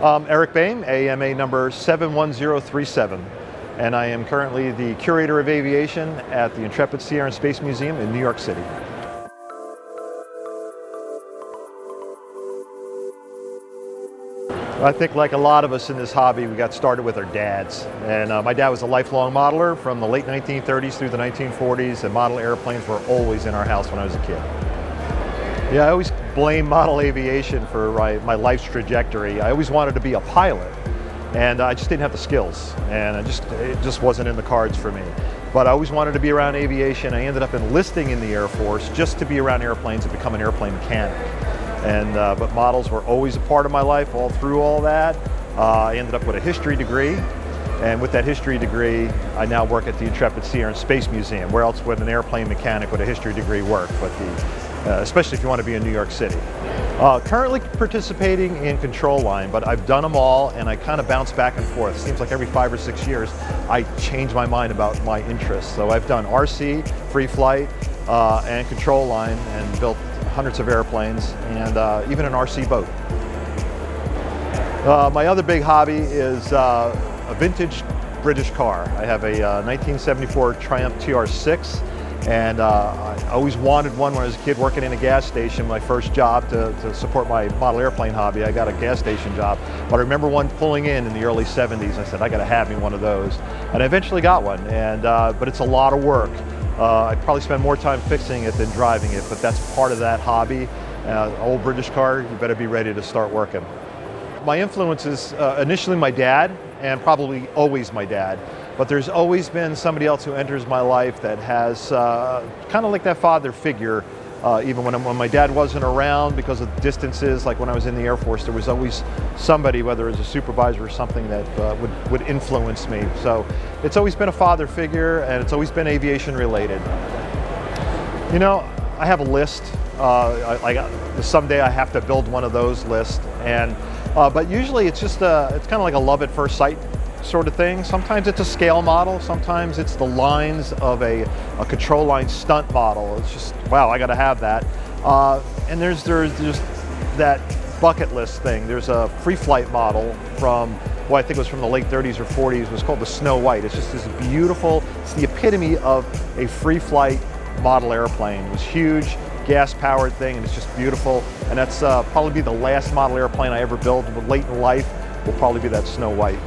Eric Boehm, AMA number 71037, and I am currently the Curator of Aviation at the Intrepid Sea Air and Space Museum in New York City. I think like a lot of us in this hobby, we got started with our dads. And my dad was a lifelong modeler from the late 1930s through the 1940s, and model airplanes were always in our house when I was a kid. Yeah, I always blame model aviation for my life's trajectory. I always wanted to be a pilot, and I just didn't have the skills, and it just wasn't in the cards for me. But I always wanted to be around aviation. I ended up enlisting in the Air Force just to be around airplanes and become an airplane mechanic. But models were always a part of my life all through all that. I ended up with a history degree, and with that history degree, I now work at the Intrepid Sea Air and Space Museum. Where else would an airplane mechanic with a history degree work? But especially if you want to be in New York City. Currently participating in control line, but I've done them all, and I kind of bounce back and forth. It seems like every 5 or 6 years, I change my mind about my interests. So I've done RC, free flight, and control line, and built hundreds of airplanes, and even an RC boat. My other big hobby is a vintage British car. I have a 1974 Triumph TR6, and I always wanted one when I was a kid working in a gas station. My first job to support my model airplane hobby, I got a gas station job. But I remember one pulling in the early 70s. I said, I gotta have me one of those. And I eventually got one, but it's a lot of work. I probably spend more time fixing it than driving it, but that's part of that hobby. Old British car, you better be ready to start working. My influence is initially my dad, and probably always my dad. But there's always been somebody else who enters my life that has kind of like that father figure. Even when my dad wasn't around because of distances, like when I was in the Air Force, there was always somebody, whether it was a supervisor or something, that would influence me. So it's always been a father figure, and it's always been aviation related. You know, I have a list. Someday I have to build one of those lists, but usually it's just it's kind of like a love at first sight sort of thing. Sometimes it's a scale model, sometimes it's the lines of a control line stunt model. It's just, wow, I gotta have that. And there's just that bucket list thing. There's a free flight model from, well, I think it was from the late 30s or 40s. It was called the Snow White. It's just this beautiful, it's the epitome of a free flight model airplane. It was huge, gas powered thing, and it's just beautiful. And that's probably be the last model airplane I ever built. Late in life will probably be that Snow White.